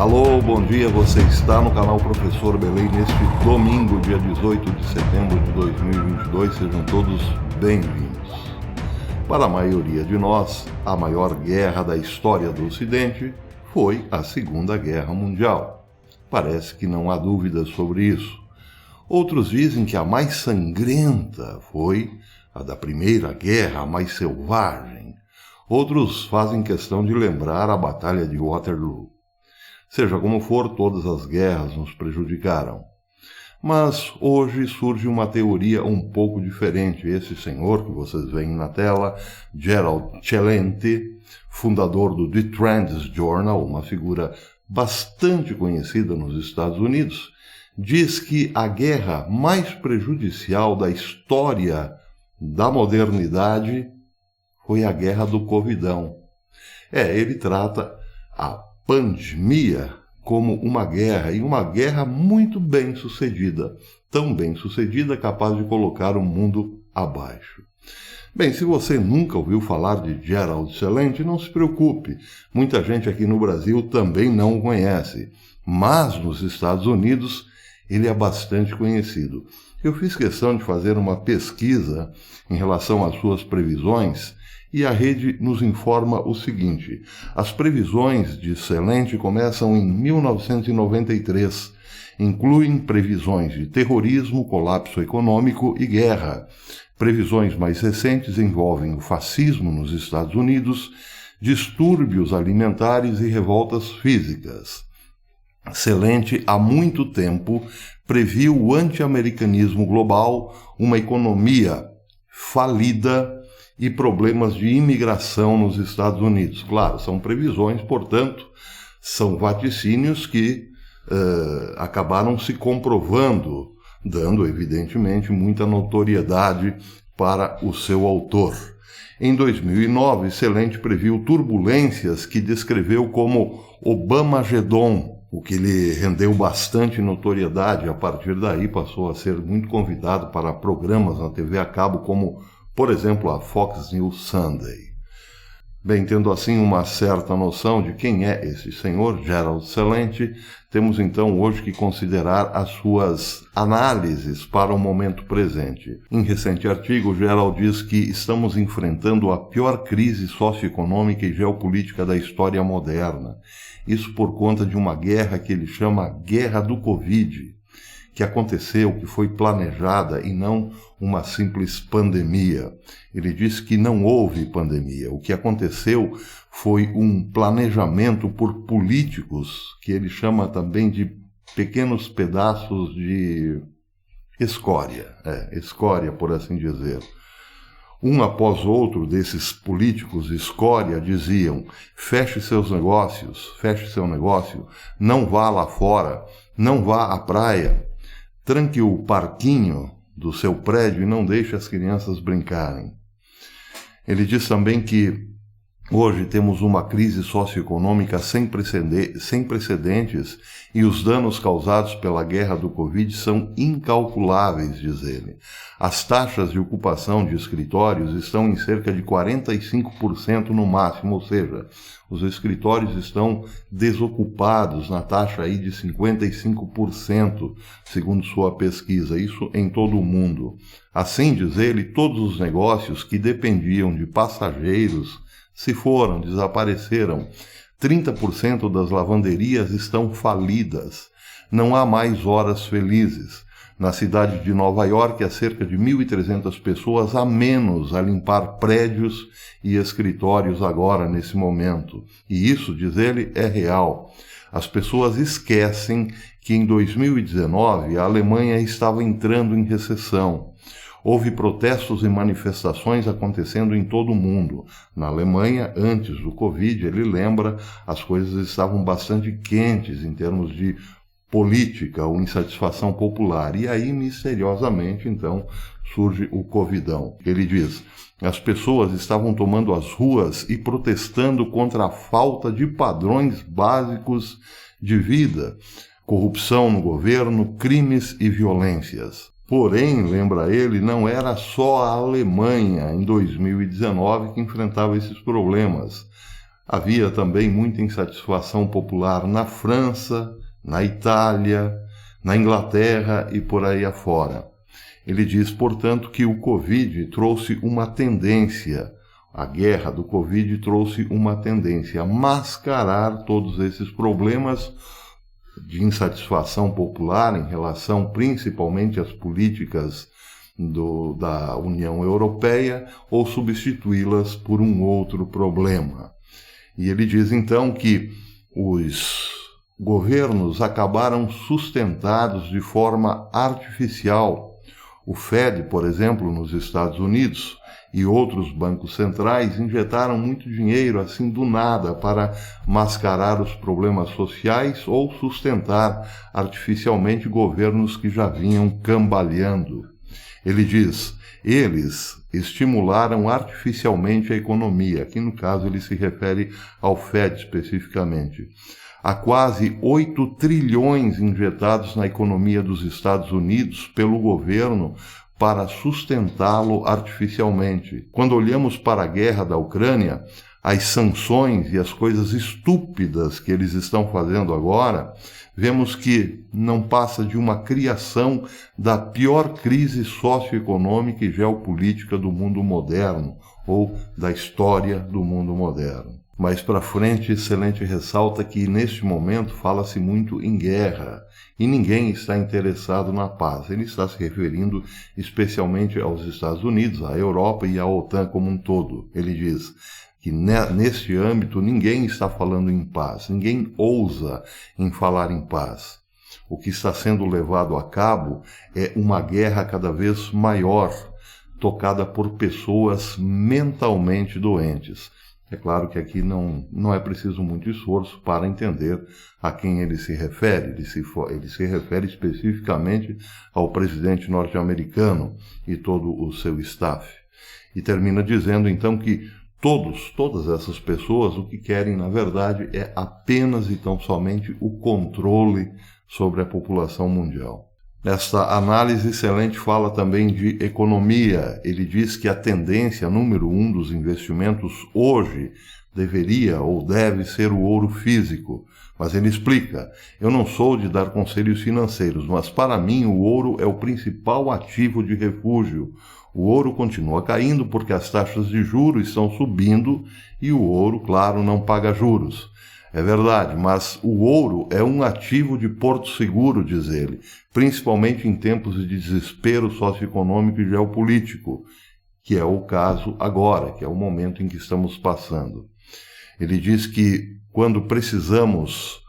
Alô, bom dia, você está no canal Professor Belém neste domingo, dia 18 de setembro de 2022, sejam todos bem-vindos. Para a maioria de nós, a maior guerra da história do Ocidente foi a Segunda Guerra Mundial. Parece que não há dúvidas sobre isso. Outros dizem que a mais sangrenta foi a da Primeira Guerra, a mais selvagem. Outros fazem questão de lembrar a Batalha de Waterloo. Seja como for, todas as guerras nos prejudicaram. Mas hoje surge uma teoria um pouco diferente. Esse senhor que vocês veem na tela, Gerald Celente, fundador do The Trends Journal, uma figura bastante conhecida nos Estados Unidos, diz que a guerra mais prejudicial da história da modernidade foi a guerra do Covidão. Ele trata a pandemia como uma guerra, e uma guerra muito bem sucedida, tão bem sucedida capaz de colocar o mundo abaixo. Bem, se você nunca ouviu falar de Gerald Celente, não se preocupe, muita gente aqui no Brasil também não o conhece, mas nos Estados Unidos ele é bastante conhecido. Eu fiz questão de fazer uma pesquisa em relação às suas previsões, e a rede nos informa o seguinte: as previsões de Celente começam em 1993, incluem previsões de terrorismo, colapso econômico e guerra. Previsões mais recentes envolvem o fascismo nos Estados Unidos, distúrbios alimentares e revoltas físicas. Celente, há muito tempo, previu o anti-americanismo global, uma economia falida e problemas de imigração nos Estados Unidos. Claro, são previsões, portanto, são vaticínios que acabaram se comprovando, dando, evidentemente, muita notoriedade para o seu autor. Em 2009, Celente previu turbulências que descreveu como Obamagedon, o que lhe rendeu bastante notoriedade. A partir daí passou a ser muito convidado para programas na TV a cabo como, por exemplo, a Fox News Sunday. Bem, tendo assim uma certa noção de quem é esse senhor, Gerald Celente, temos então hoje que considerar as suas análises para o momento presente. Em recente artigo, Gerald diz que estamos enfrentando a pior crise socioeconômica e geopolítica da história moderna. Isso por conta de uma guerra que ele chama Guerra do Covid, que aconteceu, que foi planejada e não uma simples pandemia. Ele disse que não houve pandemia. O que aconteceu foi um planejamento por políticos, que ele chama também de pequenos pedaços de escória, escória, por assim dizer. Um após outro desses políticos escória diziam: feche seus negócios, feche seu negócio, não vá lá fora, não vá à praia, tranque o parquinho do seu prédio e não deixe as crianças brincarem. Ele diz também que hoje temos uma crise socioeconômica sem precedentes e os danos causados pela guerra do Covid são incalculáveis, diz ele. As taxas de ocupação de escritórios estão em cerca de 45% no máximo, ou seja, os escritórios estão desocupados na taxa aí de 55%, segundo sua pesquisa, isso em todo o mundo. Assim, diz ele, todos os negócios que dependiam de passageiros se foram, desapareceram. 30% das lavanderias estão falidas. Não há mais horas felizes. Na cidade de Nova York, há cerca de 1.300 pessoas a menos a limpar prédios e escritórios agora, nesse momento. E isso, diz ele, é real. As pessoas esquecem que em 2019 a Alemanha estava entrando em recessão. Houve protestos e manifestações acontecendo em todo o mundo. Na Alemanha, antes do Covid, ele lembra, as coisas estavam bastante quentes em termos de política ou insatisfação popular. E aí, misteriosamente, então, surge o Covidão. Ele diz: as pessoas estavam tomando as ruas e protestando contra a falta de padrões básicos de vida, corrupção no governo, crimes e violências. Porém, lembra ele, não era só a Alemanha em 2019 que enfrentava esses problemas. Havia também muita insatisfação popular na França, na Itália, na Inglaterra e por aí afora. Ele diz, portanto, que o Covid trouxe uma tendência, a guerra do Covid trouxe uma tendência a mascarar todos esses problemas de insatisfação popular em relação principalmente às políticas da União Europeia ou substituí-las por um outro problema. E ele diz então que os governos acabaram sustentados de forma artificial. O Fed, por exemplo, nos Estados Unidos, e outros bancos centrais injetaram muito dinheiro assim do nada para mascarar os problemas sociais ou sustentar artificialmente governos que já vinham cambaleando. Ele diz, eles estimularam artificialmente a economia, aqui no caso ele se refere ao Fed especificamente. Há quase 8 trilhões injetados na economia dos Estados Unidos pelo governo para sustentá-lo artificialmente. Quando olhamos para a guerra da Ucrânia, as sanções e as coisas estúpidas que eles estão fazendo agora, vemos que não passa de uma criação da pior crise socioeconômica e geopolítica do mundo moderno, ou da história do mundo moderno. Mais para frente, Celente ressalta que, neste momento, fala-se muito em guerra, e ninguém está interessado na paz. Ele está se referindo especialmente aos Estados Unidos, à Europa e à OTAN como um todo. Ele diz que, neste âmbito, ninguém está falando em paz, ninguém ousa em falar em paz. O que está sendo levado a cabo é uma guerra cada vez maior, tocada por pessoas mentalmente doentes. É claro que aqui não é preciso muito esforço para entender a quem ele se refere. Ele se refere especificamente ao presidente norte-americano e todo o seu staff. E termina dizendo então que todas essas pessoas o que querem, na verdade, é apenas e tão somente o controle sobre a população mundial. Esta análise Celente fala também de economia. Ele diz que a tendência número 1 dos investimentos hoje deveria ou deve ser o ouro físico. Mas ele explica, eu não sou de dar conselhos financeiros, mas para mim o ouro é o principal ativo de refúgio. O ouro continua caindo porque as taxas de juros estão subindo e o ouro, claro, não paga juros. É verdade, mas o ouro é um ativo de porto seguro, diz ele, principalmente em tempos de desespero socioeconômico e geopolítico, que é o caso agora, que é o momento em que estamos passando. Ele diz que quando precisamos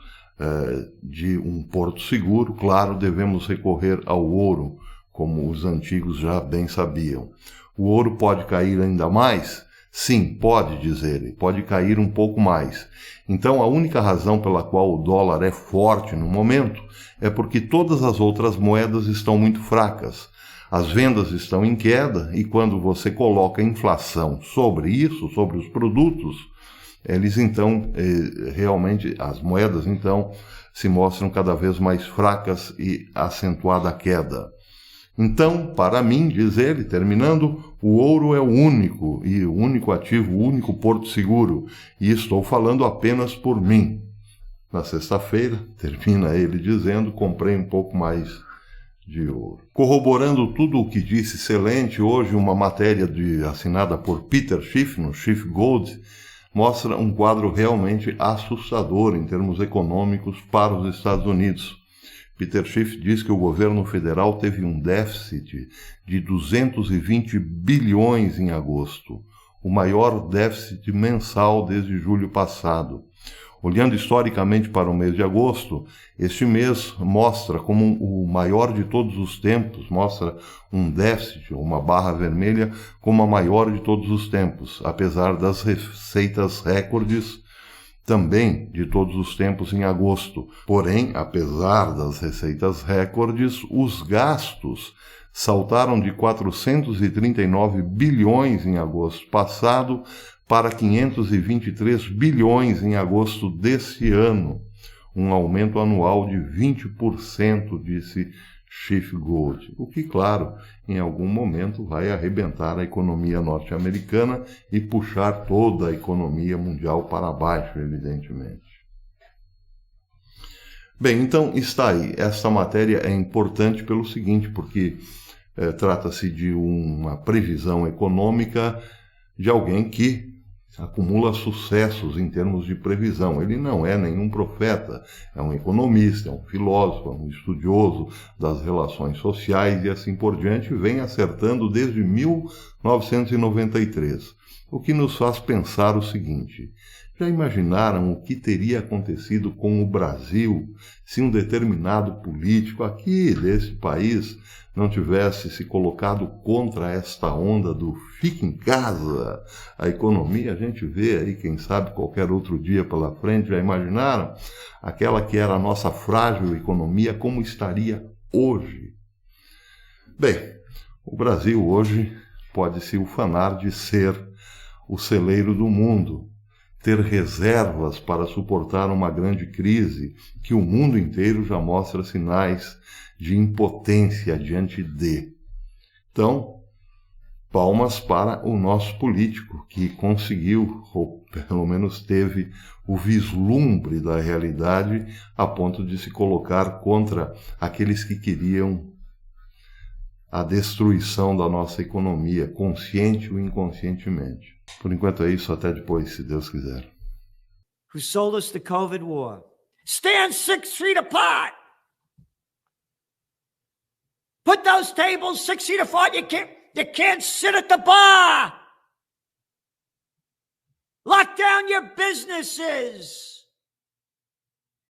de um porto seguro, claro, devemos recorrer ao ouro, como os antigos já bem sabiam. O ouro pode cair ainda mais? Sim, pode, diz ele, pode cair um pouco mais. Então, a única razão pela qual o dólar é forte no momento é porque todas as outras moedas estão muito fracas. As vendas estão em queda e quando você coloca inflação sobre isso, sobre os produtos, eles então, realmente, as moedas então se mostram cada vez mais fracas e acentuada a queda. Então, para mim, diz ele, terminando, o ouro é o único ativo, o único porto seguro, e estou falando apenas por mim. Na sexta-feira, termina ele dizendo, comprei um pouco mais de ouro. Corroborando tudo o que disse Celente, hoje uma matéria assinada por Peter Schiff, no Schiff Gold, mostra um quadro realmente assustador em termos econômicos para os Estados Unidos. Peter Schiff diz que o governo federal teve um déficit de 220 bilhões em agosto, o maior déficit mensal desde julho passado. Olhando historicamente para o mês de agosto, este mês mostra como o maior de todos os tempos, mostra um déficit, uma barra vermelha, como a maior de todos os tempos, apesar das receitas recordes também de todos os tempos em agosto. Porém, apesar das receitas recordes, os gastos saltaram de 439 bilhões em agosto passado para 523 bilhões em agosto desse ano, um aumento anual de 20%, disse Schiff-Gould, o que, claro, em algum momento vai arrebentar a economia norte-americana e puxar toda a economia mundial para baixo, evidentemente. Bem, então está aí. Esta matéria é importante pelo seguinte, porque trata-se de uma previsão econômica de alguém que acumula sucessos em termos de previsão. Ele não é nenhum profeta, é um economista, é um filósofo, é um estudioso das relações sociais e assim por diante, vem acertando desde 1993. O que nos faz pensar o seguinte: já imaginaram o que teria acontecido com o Brasil se um determinado político aqui desse país não tivesse se colocado contra esta onda do fique em casa? A economia, a gente vê aí, quem sabe, qualquer outro dia pela frente, já imaginaram? Aquela que era a nossa frágil economia, como estaria hoje? Bem, o Brasil hoje pode se ufanar de ser o celeiro do mundo, ter reservas para suportar uma grande crise que o mundo inteiro já mostra sinais de impotência diante de. Então, palmas para o nosso político, que conseguiu, ou pelo menos teve, o vislumbre da realidade a ponto de se colocar contra aqueles que queriam a destruição da nossa economia, consciente ou inconscientemente. Por enquanto é isso, até depois, se Deus quiser. Who sold us the COVID war? Stand 6 feet apart! Put those tables 6 feet apart. You can't sit at the bar! Lock down your businesses!